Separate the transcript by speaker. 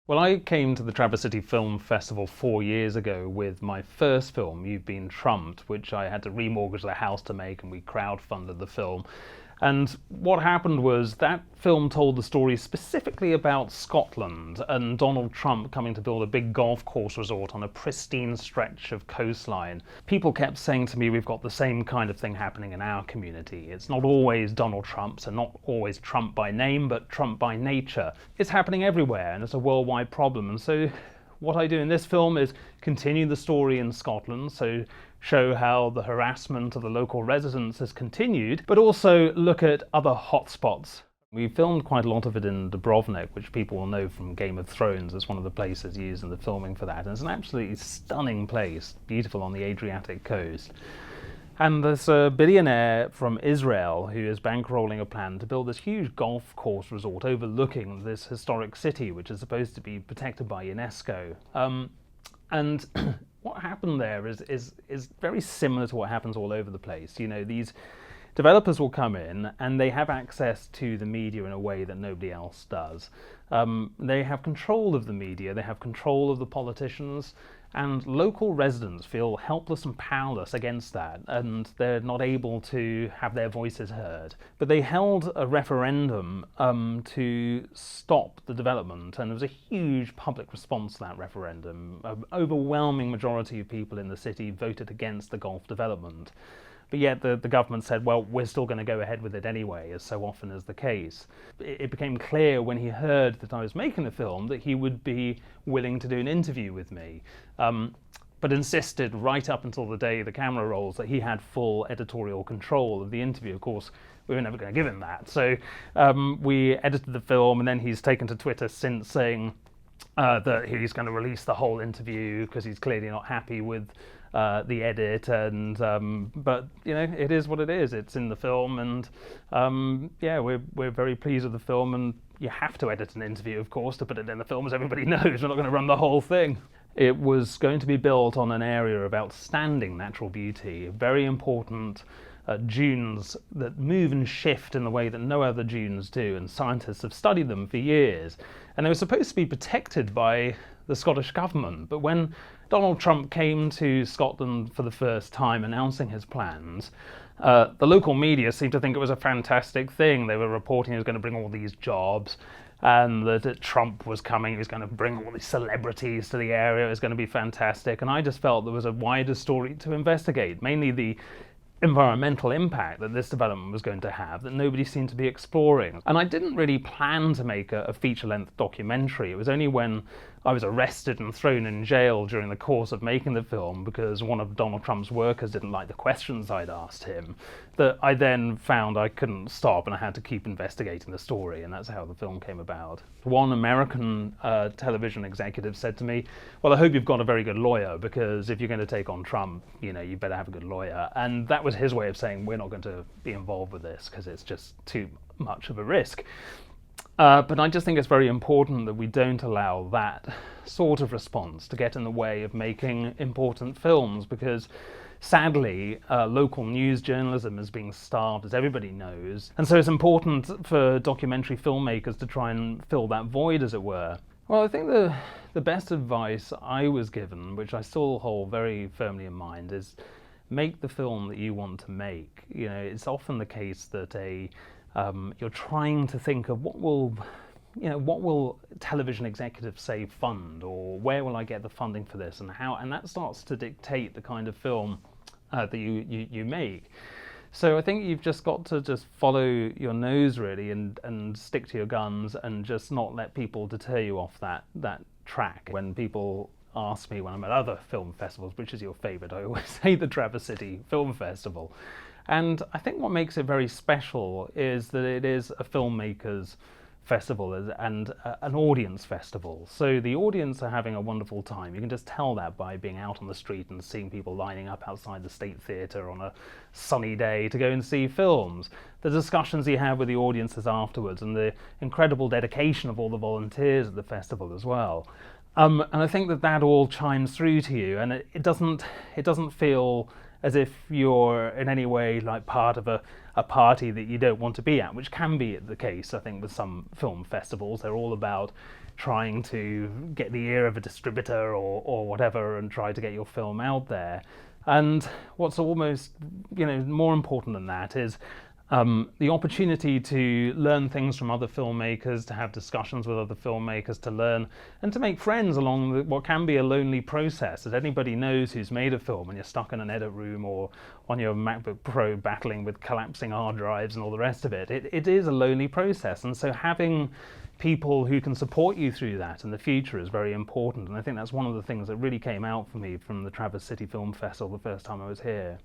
Speaker 1: Well, I came to the Traverse City Film Festival 4 years ago with my first film, You've Been Trumped, which I had to remortgage the house to make, and we crowdfunded the film. And what happened was that film told the story specifically about Scotland and Donald Trump coming to build a big golf course resort on a pristine stretch of coastline. People kept saying to me, we've got the same kind of thing happening in our community. It's not always Donald Trump, so not always Trump by name, but Trump by nature. It's happening everywhere, and it's a worldwide problem. And so what I do in this film is continue the story in Scotland, so show how the harassment of the local residents has continued, but also look at other hotspots. We filmed quite a lot of it in Dubrovnik, which people will know from Game of Thrones as one of the places used in the filming for that. And it's an absolutely stunning place, beautiful on the Adriatic coast. And there's a billionaire from Israel who is bankrolling a plan to build this huge golf course resort overlooking this historic city, which is supposed to be protected by UNESCO. And what happened there is very similar to what happens all over the place. You know, these developers will come in and they have access to the media in a way that nobody else does. They have control of the media, they have control of the politicians, and local residents feel helpless and powerless against that, and they're not able to have their voices heard. But they held a referendum to stop the development, and there was a huge public response to that referendum. An overwhelming majority of people in the city voted against the golf development. But yet the government said, well, we're still going to go ahead with it anyway, as so often is the case. It became clear when he heard that I was making the film that he would be willing to do an interview with me, but insisted right up until the day the camera rolls that he had full editorial control of the interview. Of course, we were never going to give him that. So we edited the film, and then he's taken to Twitter since saying that he's going to release the whole interview because he's clearly not happy with the edit, and but you know, it is what it is. It's in the film, and yeah, we're very pleased with the film. And you have to edit an interview, of course, to put it in the film, as everybody knows. We're not going to run the whole thing. It was going to be built on an area of outstanding natural beauty, very important dunes that move and shift in the way that no other dunes do, and scientists have studied them for years. And they were supposed to be protected by the Scottish government, but when Donald Trump came to Scotland for the first time announcing his plans, the local media seemed to think it was a fantastic thing. They were reporting he was going to bring all these jobs, and that Trump was coming, he was going to bring all these celebrities to the area, it was going to be fantastic. And I just felt there was a wider story to investigate, mainly the environmental impact that this development was going to have that nobody seemed to be exploring. And I didn't really plan to make a feature-length documentary. It was only when I was arrested and thrown in jail during the course of making the film because one of Donald Trump's workers didn't like the questions I'd asked him, that I then found I couldn't stop and I had to keep investigating the story, and that's how the film came about. One American television executive said to me, well, I hope you've got a very good lawyer, because if you're going to take on Trump, you know, you better have a good lawyer. And that was his way of saying, we're not going to be involved with this because it's just too much of a risk. But I just think it's very important that we don't allow that sort of response to get in the way of making important films, because sadly, local news journalism is being starved, as everybody knows. And so it's important for documentary filmmakers to try and fill that void, as it were. Well, I think the best advice I was given, which I still hold very firmly in mind, is make the film that you want to make. You know, it's often the case that you're trying to think of what will television executives say fund, or where will I get the funding for this, and how, and that starts to dictate the kind of film that you make. So I think you've just got to just follow your nose, really, and stick to your guns, and just not let people deter you off that track. When people ask me when I'm at other film festivals, which is your favourite, I always say the Traverse City Film Festival. And I think what makes it very special is that it is a filmmakers festival and an audience festival. So the audience are having a wonderful time. You can just tell that by being out on the street and seeing people lining up outside the State Theatre on a sunny day to go and see films. The discussions you have with the audiences afterwards, and the incredible dedication of all the volunteers at the festival as well. And I think that all chimes through to you, and it doesn't feel as if you're in any way like part of a party that you don't want to be at, which can be the case, I think, with some film festivals. They're all about trying to get the ear of a distributor or whatever and try to get your film out there. And what's almost, more important than that is the opportunity to learn things from other filmmakers, to have discussions with other filmmakers, to learn and to make friends along what can be a lonely process. As anybody knows who's made a film, and you're stuck in an edit room or on your MacBook Pro battling with collapsing hard drives and all the rest of it, it is a lonely process. And so having people who can support you through that in the future is very important. And I think that's one of the things that really came out for me from the Traverse City Film Festival the first time I was here.